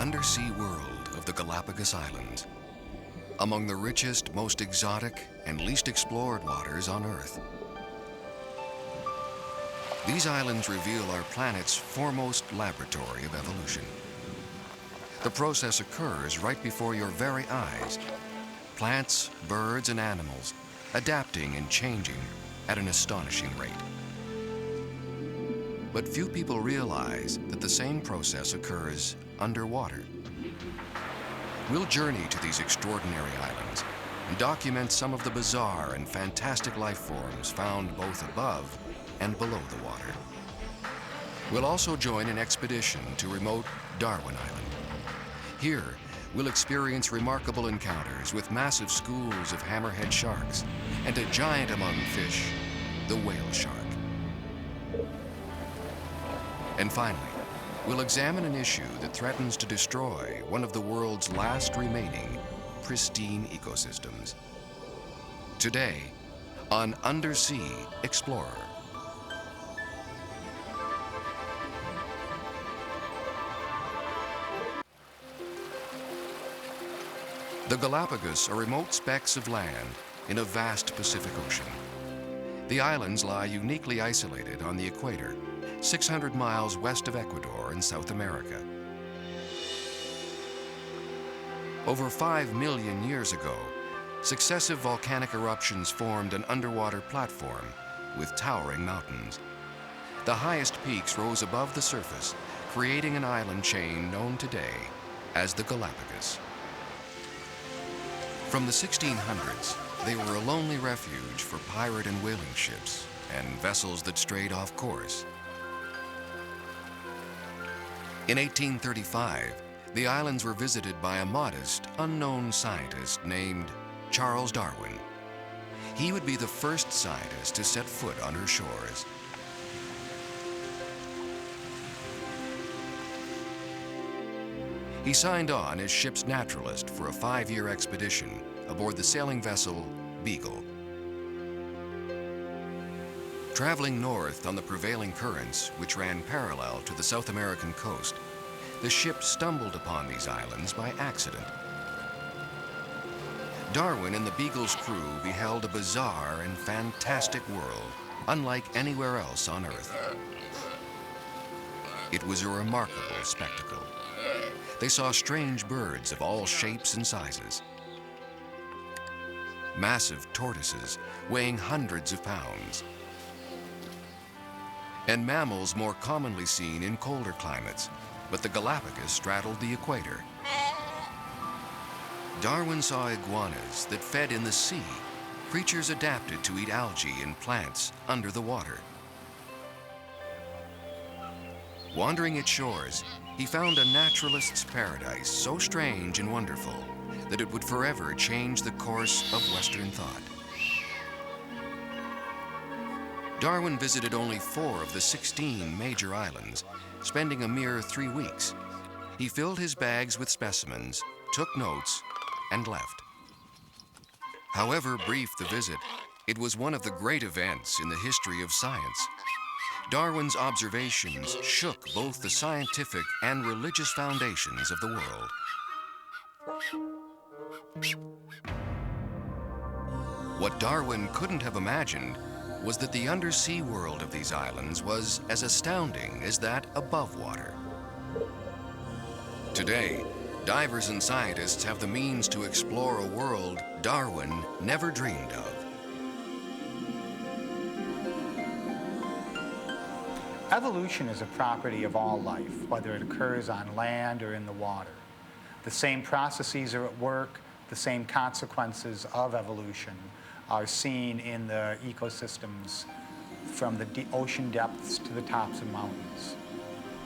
undersea world of the Galapagos Islands, among the richest, most exotic, and least explored waters on Earth. These islands reveal our planet's foremost laboratory of evolution. The process occurs right before your very eyes. Plants, birds, and animals adapting and changing at an astonishing rate. But few people realize that the same process occurs underwater. We'll journey to these extraordinary islands and document some of the bizarre and fantastic life forms found both above and below the water. We'll also join an expedition to remote Darwin Island. Here, we'll experience remarkable encounters with massive schools of hammerhead sharks and a giant among fish, the whale shark. And finally, we'll examine an issue that threatens to destroy one of the world's last remaining pristine ecosystems. Today, on Undersea Explorer. The Galapagos are remote specks of land in a vast Pacific Ocean. The islands lie uniquely isolated on the equator, 600 miles west of Ecuador in South America. Over 5 million years ago, successive volcanic eruptions formed an underwater platform with towering mountains. The highest peaks rose above the surface, creating an island chain known today as the Galapagos. From the 1600s, they were a lonely refuge for pirate and whaling ships and vessels that strayed off course. In 1835, the islands were visited by a modest, unknown scientist named Charles Darwin. He would be the first scientist to set foot on her shores. He signed on as ship's naturalist for a 5-year expedition aboard the sailing vessel Beagle. Traveling north on the prevailing currents, which ran parallel to the South American coast, the ship stumbled upon these islands by accident. Darwin and the Beagle's crew beheld a bizarre and fantastic world, unlike anywhere else on Earth. It was a remarkable spectacle. They saw strange birds of all shapes and sizes, massive tortoises weighing hundreds of pounds, and mammals more commonly seen in colder climates, but the Galapagos straddled the equator. Darwin saw iguanas that fed in the sea, creatures adapted to eat algae and plants under the water. Wandering its shores, he found a naturalist's paradise so strange and wonderful that it would forever change the course of Western thought. Darwin visited only 4 of the 16 major islands, spending a mere 3 weeks. He filled his bags with specimens, took notes, and left. However brief the visit, it was one of the great events in the history of science. Darwin's observations shook both the scientific and religious foundations of the world. What Darwin couldn't have imagined was that the undersea world of these islands was as astounding as that above water. Today, divers and scientists have the means to explore a world Darwin never dreamed of. Evolution is a property of all life, whether it occurs on land or in the water. The same processes are at work, the same consequences of evolution are seen in the ecosystems from the ocean depths to the tops of mountains.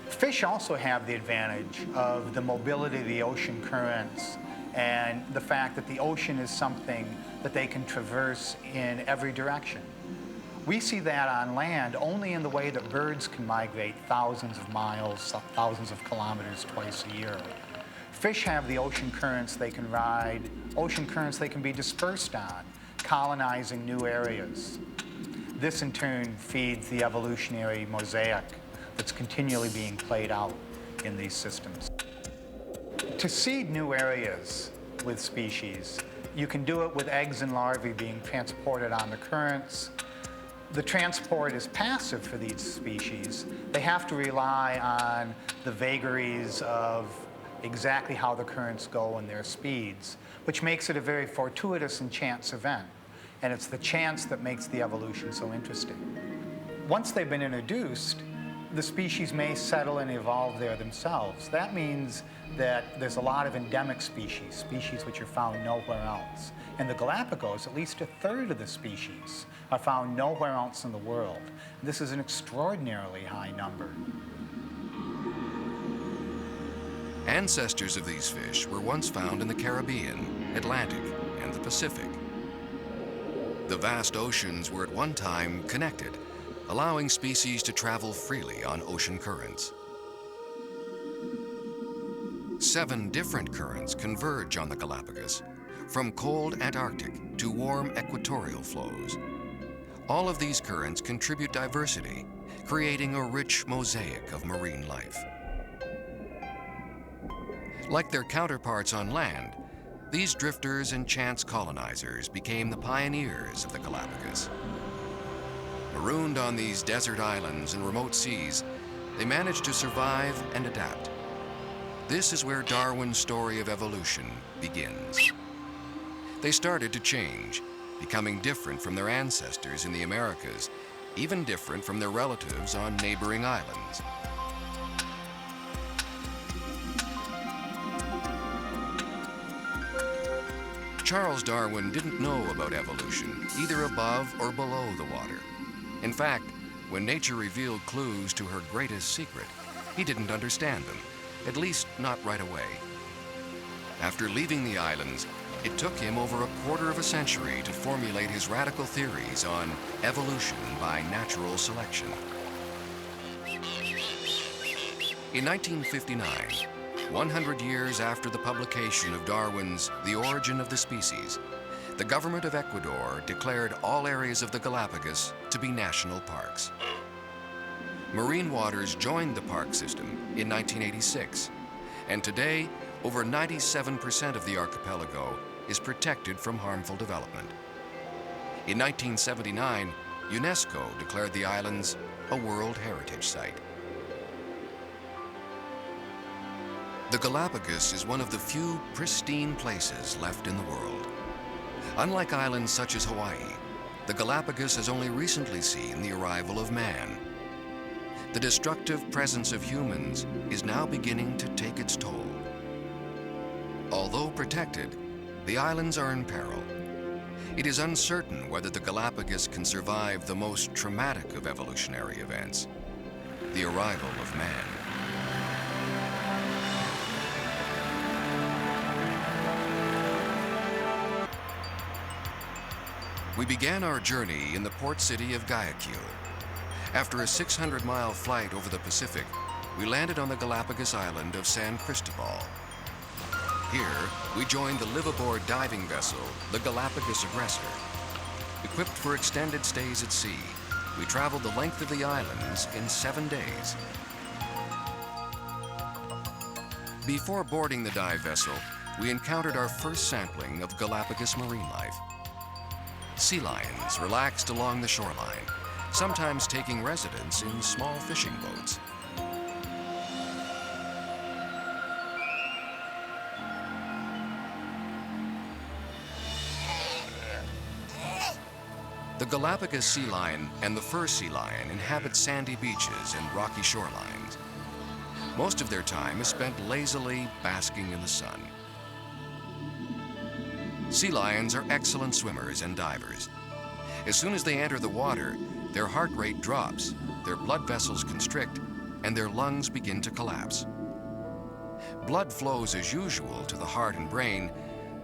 Fish also have the advantage of the mobility of the ocean currents and the fact that the ocean is something that they can traverse in every direction. We see that on land only in the way that birds can migrate thousands of miles, thousands of kilometers twice a year. Fish have the ocean currents they can ride, ocean currents they can be dispersed on, colonizing new areas. This in turn feeds the evolutionary mosaic that's continually being played out in these systems. To seed new areas with species, you can do it with eggs and larvae being transported on the currents. The transport is passive for these species. They have to rely on the vagaries of exactly how the currents go and their speeds, which makes it a very fortuitous and chance event. And it's the chance that makes the evolution so interesting. Once they've been introduced, the species may settle and evolve there themselves. That means that there's a lot of endemic species, species which are found nowhere else. In the Galapagos, at least a third of the species are found nowhere else in the world. This is an extraordinarily high number. Ancestors of these fish were once found in the Caribbean, Atlantic, and the Pacific. The vast oceans were at one time connected, allowing species to travel freely on ocean currents. 7 different currents converge on the Galapagos, from cold Antarctic to warm equatorial flows. All of these currents contribute diversity, creating a rich mosaic of marine life. Like their counterparts on land, these drifters and chance colonizers became the pioneers of the Galapagos. Marooned on these desert islands and remote seas, they managed to survive and adapt. This is where Darwin's story of evolution begins. They started to change, becoming different from their ancestors in the Americas, even different from their relatives on neighboring islands. Charles Darwin didn't know about evolution, either above or below the water. In fact, when nature revealed clues to her greatest secret, he didn't understand them, at least not right away. After leaving the islands, it took him over a quarter of a century to formulate his radical theories on evolution by natural selection. In 1959, 100 years after the publication of Darwin's The Origin of the Species, the government of Ecuador declared all areas of the Galapagos to be national parks. Marine waters joined the park system in 1986, and today, over 97% of the archipelago is protected from harmful development. In 1979, UNESCO declared the islands a World Heritage Site. The Galapagos is one of the few pristine places left in the world. Unlike islands such as Hawaii, the Galapagos has only recently seen the arrival of man. The destructive presence of humans is now beginning to take its toll. Although protected, the islands are in peril. It is uncertain whether the Galapagos can survive the most traumatic of evolutionary events, the arrival of man. We began our journey in the port city of Guayaquil. After a 600-mile flight over the Pacific, we landed on the Galapagos island of San Cristobal. Here, we joined the live-aboard diving vessel, the Galapagos Aggressor. Equipped for extended stays at sea, we traveled the length of the islands in 7 days. Before boarding the dive vessel, we encountered our first sampling of Galapagos marine life. Sea lions relaxed along the shoreline, sometimes taking residence in small fishing boats. The Galapagos sea lion and the fur sea lion inhabit sandy beaches and rocky shorelines. Most of their time is spent lazily basking in the sun. Sea lions are excellent swimmers and divers. As soon as they enter the water, their heart rate drops, their blood vessels constrict, and their lungs begin to collapse. Blood flows as usual to the heart and brain,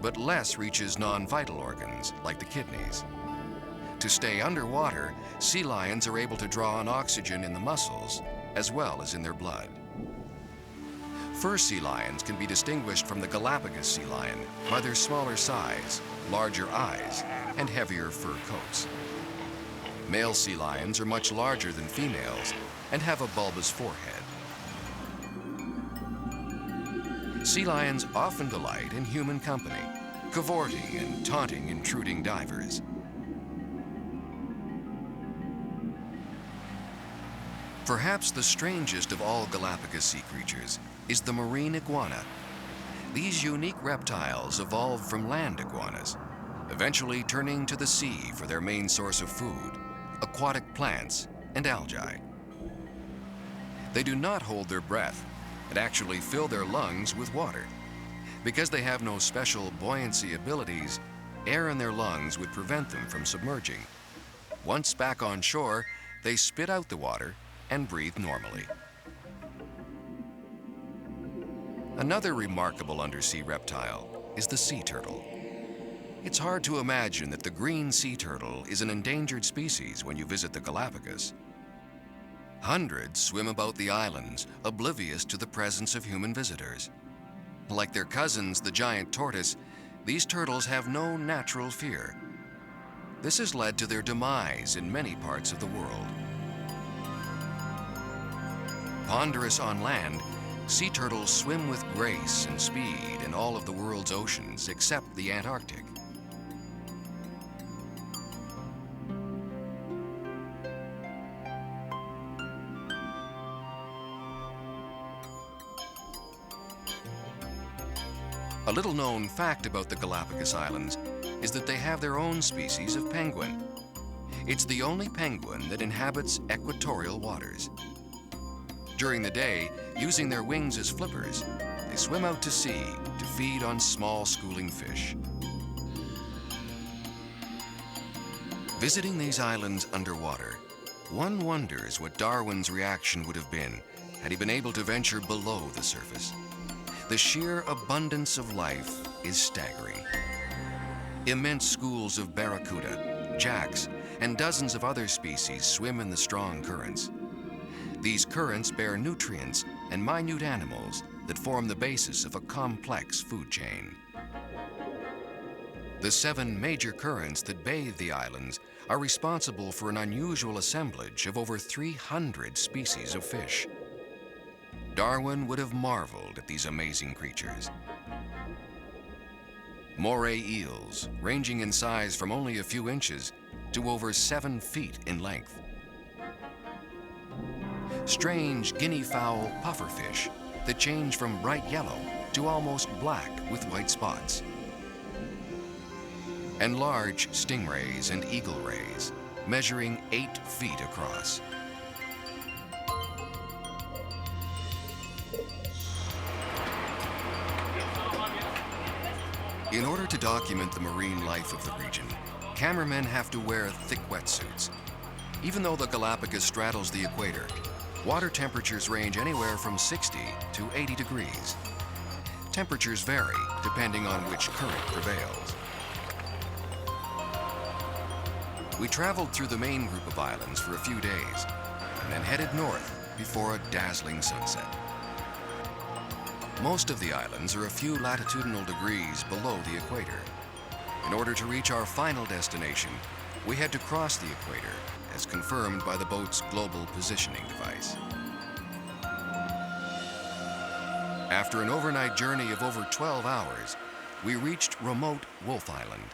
but less reaches non-vital organs like the kidneys. To stay underwater, sea lions are able to draw on oxygen in the muscles as well as in their blood. Fur sea lions can be distinguished from the Galapagos sea lion by their smaller size, larger eyes, and heavier fur coats. Male sea lions are much larger than females and have a bulbous forehead. Sea lions often delight in human company, cavorting and taunting intruding divers. Perhaps the strangest of all Galapagos sea creatures is the marine iguana. These unique reptiles evolved from land iguanas, eventually turning to the sea for their main source of food, aquatic plants and algae. They do not hold their breath and actually fill their lungs with water. Because they have no special buoyancy abilities, air in their lungs would prevent them from submerging. Once back on shore, they spit out the water and breathe normally. Another remarkable undersea reptile is the sea turtle. It's hard to imagine that the green sea turtle is an endangered species when you visit the Galapagos. Hundreds swim about the islands, oblivious to the presence of human visitors. Like their cousins, the giant tortoise, these turtles have no natural fear. This has led to their demise in many parts of the world. Ponderous on land, sea turtles swim with grace and speed in all of the world's oceans except the Antarctic. A little-known fact about the Galapagos Islands is that they have their own species of penguin. It's the only penguin that inhabits equatorial waters. During the day, using their wings as flippers, they swim out to sea to feed on small schooling fish. Visiting these islands underwater, one wonders what Darwin's reaction would have been had he been able to venture below the surface. The sheer abundance of life is staggering. Immense schools of barracuda, jacks, and dozens of other species swim in the strong currents. These currents bear nutrients and minute animals that form the basis of a complex food chain. The 7 major currents that bathe the islands are responsible for an unusual assemblage of over 300 species of fish. Darwin would have marveled at these amazing creatures. Moray eels, ranging in size from only a few inches to over 7 feet in length. Strange guinea fowl pufferfish that change from bright yellow to almost black with white spots. And large stingrays and eagle rays, measuring 8 feet across. In order to document the marine life of the region, cameramen have to wear thick wetsuits. Even though the Galapagos straddles the equator, water temperatures range anywhere from 60 to 80 degrees. Temperatures vary depending on which current prevails. We traveled through the main group of islands for a few days and then headed north before a dazzling sunset. Most of the islands are a few latitudinal degrees below the equator. In order to reach our final destination, we had to cross the equator, as confirmed by the boat's global positioning device. After an overnight journey of over 12 hours, we reached remote Wolf Island.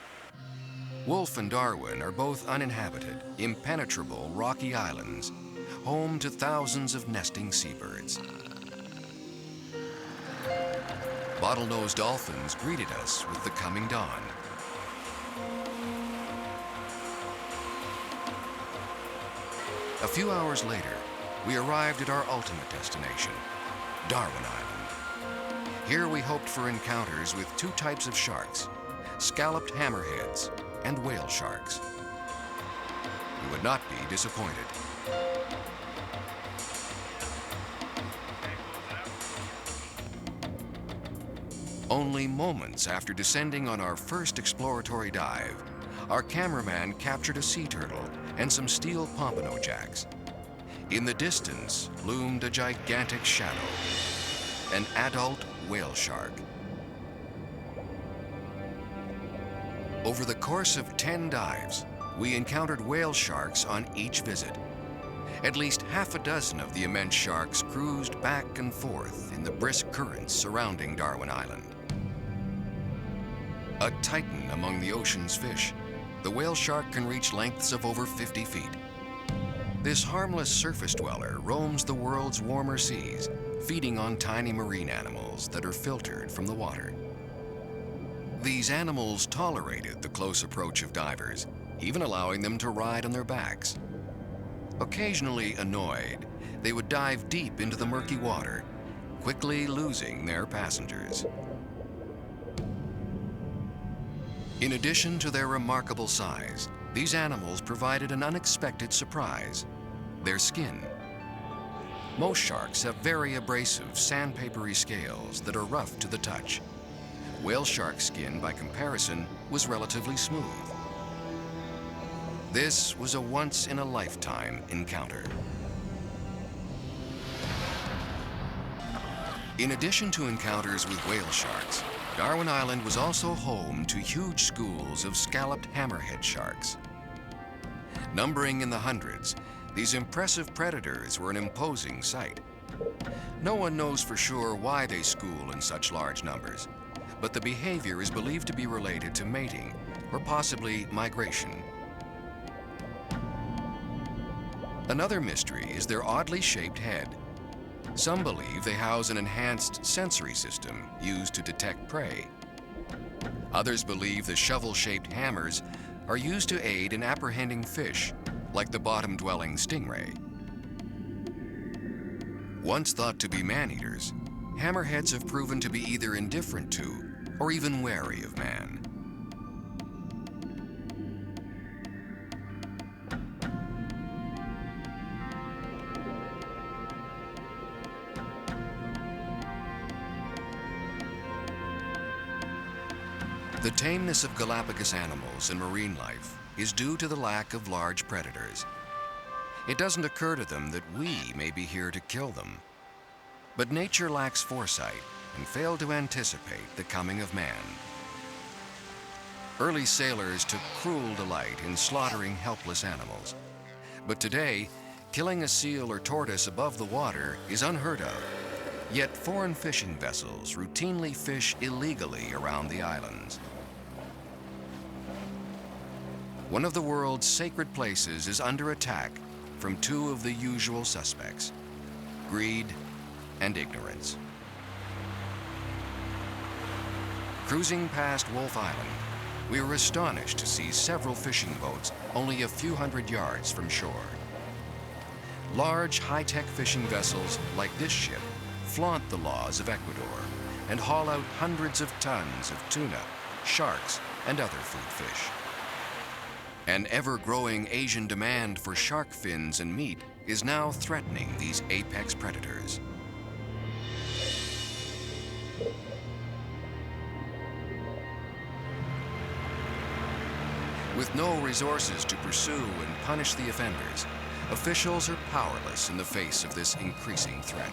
Wolf and Darwin are both uninhabited, impenetrable rocky islands, home to thousands of nesting seabirds. Bottlenose dolphins greeted us with the coming dawn. A few hours later, we arrived at our ultimate destination, Darwin Island. Here we hoped for encounters with 2 types of sharks, scalloped hammerheads and whale sharks. We would not be disappointed. Only moments after descending on our first exploratory dive, our cameraman captured a sea turtle and some steel pompano jacks. In the distance loomed a gigantic shadow, an adult whale shark. Over the course of 10 dives, we encountered whale sharks on each visit. At least half a dozen of the immense sharks cruised back and forth in the brisk currents surrounding Darwin Island. A titan among the ocean's fish, the whale shark can reach lengths of over 50 feet. This harmless surface dweller roams the world's warmer seas, feeding on tiny marine animals that are filtered from the water. These animals tolerated the close approach of divers, even allowing them to ride on their backs. Occasionally annoyed, they would dive deep into the murky water, quickly losing their passengers. In addition to their remarkable size, these animals provided an unexpected surprise: their skin. Most sharks have very abrasive, sandpapery scales that are rough to the touch. Whale shark skin, by comparison, was relatively smooth. This was a once-in-a-lifetime encounter. In addition to encounters with whale sharks, Darwin Island was also home to huge schools of scalloped hammerhead sharks. Numbering in the hundreds, these impressive predators were an imposing sight. No one knows for sure why they school in such large numbers, but the behavior is believed to be related to mating or possibly migration. Another mystery is their oddly shaped head. Some believe they house an enhanced sensory system used to detect prey. Others believe the shovel-shaped hammers are used to aid in apprehending fish, like the bottom-dwelling stingray. Once thought to be man-eaters, hammerheads have proven to be either indifferent to or even wary of man. The tameness of Galapagos animals and marine life is due to the lack of large predators. It doesn't occur to them that we may be here to kill them. But nature lacks foresight and failed to anticipate the coming of man. Early sailors took cruel delight in slaughtering helpless animals. But today, killing a seal or tortoise above the water is unheard of. Yet foreign fishing vessels routinely fish illegally around the islands. One of the world's sacred places is under attack from two of the usual suspects: greed and ignorance. Cruising past Wolf Island, we were astonished to see several fishing boats only a few hundred yards from shore. Large, high-tech fishing vessels like this ship flaunt the laws of Ecuador and haul out hundreds of tons of tuna, sharks, and other food fish. An ever-growing Asian demand for shark fins and meat is now threatening these apex predators. With no resources to pursue and punish the offenders, officials are powerless in the face of this increasing threat.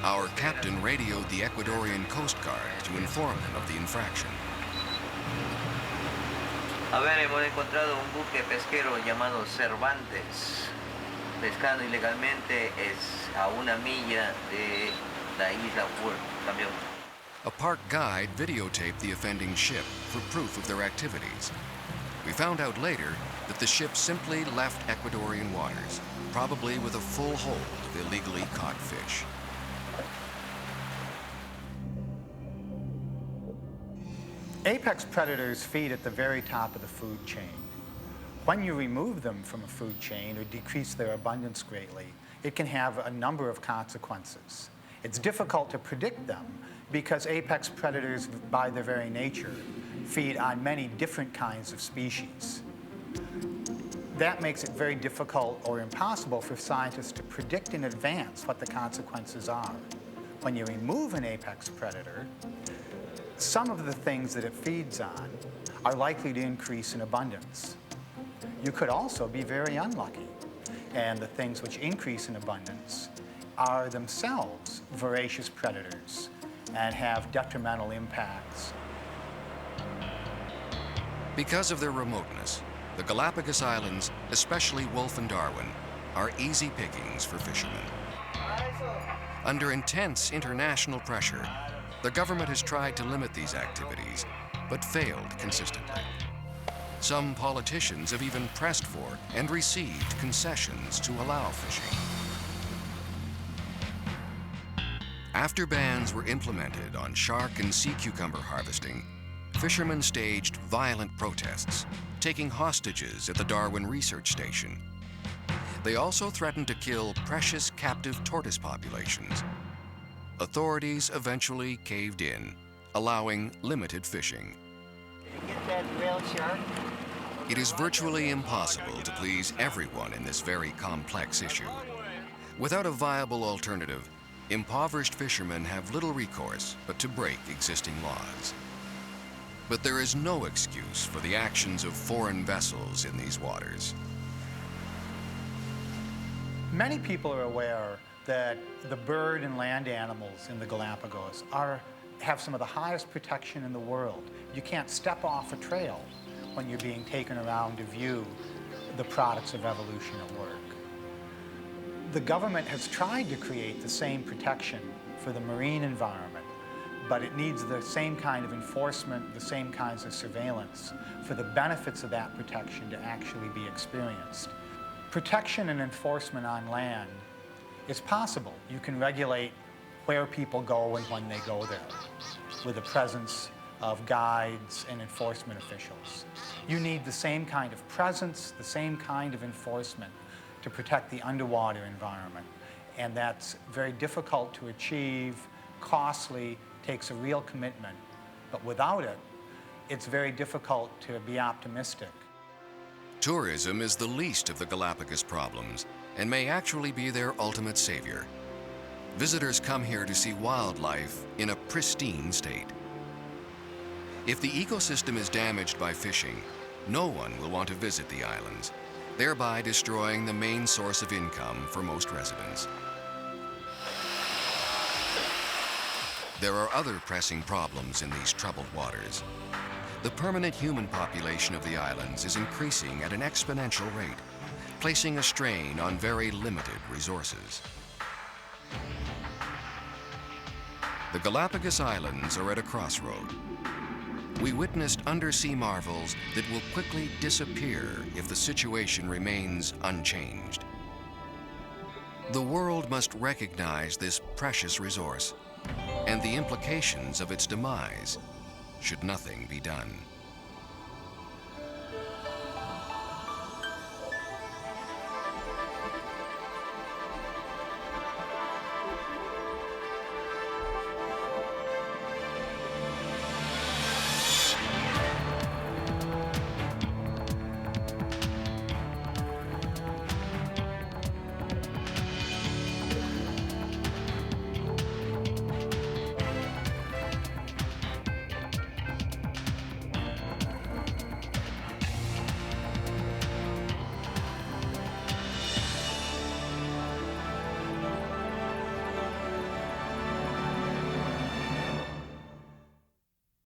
Our captain radioed the Ecuadorian Coast Guard to inform them of the infraction. A ver, hemos encontrado un buque pesquero llamado Cervantes, pescando ilegalmente a una milla de la isla Camión. A park guide videotaped the offending ship for proof of their activities. We found out later that the ship simply left Ecuadorian waters, probably with a full hold of illegally caught fish. Apex predators feed at the very top of the food chain. When you remove them from a food chain or decrease their abundance greatly, it can have a number of consequences. It's difficult to predict them because apex predators, by their very nature, feed on many different kinds of species. That makes it very difficult or impossible for scientists to predict in advance what the consequences are. When you remove an apex predator, some of the things that it feeds on are likely to increase in abundance. You could also be very unlucky, and the things which increase in abundance are themselves voracious predators and have detrimental impacts. Because of their remoteness, The Galapagos Islands, especially Wolf and Darwin, are easy pickings for fishermen. Under intense international pressure, the government has tried to limit these activities, but failed consistently. Some politicians have even pressed for and received concessions to allow fishing. After bans were implemented on shark and sea cucumber harvesting, fishermen staged violent protests, taking hostages at the Darwin Research Station. They also threatened to kill precious captive tortoise populations. Authorities eventually caved in, allowing limited fishing. Did you get that whale shark? It is virtually impossible to please everyone in this very complex issue. Without a viable alternative, impoverished fishermen have little recourse but to break existing laws. But there is no excuse for the actions of foreign vessels in these waters. Many people are aware that the bird and land animals in the Galapagos have some of the highest protection in the world. You can't step off a trail when you're being taken around to view the products of evolution at work. The government has tried to create the same protection for the marine environment, but it needs the same kind of enforcement, the same kinds of surveillance for the benefits of that protection to actually be experienced. Protection and enforcement on land is possible. You can regulate where people go and when they go there with the presence of guides and enforcement officials. You need the same kind of presence, the same kind of enforcement to protect the underwater environment. And that's very difficult to achieve, costly, takes a real commitment. But without it, it's very difficult to be optimistic. Tourism is the least of the Galapagos problems and may actually be their ultimate savior. Visitors come here to see wildlife in a pristine state. If the ecosystem is damaged by fishing, no one will want to visit the islands, thereby destroying the main source of income for most residents. There are other pressing problems in these troubled waters. The permanent human population of the islands is increasing at an exponential rate, placing a strain on very limited resources. The Galapagos Islands are at a crossroad. We witnessed undersea marvels that will quickly disappear if the situation remains unchanged. The world must recognize this precious resource and the implications of its demise should nothing be done.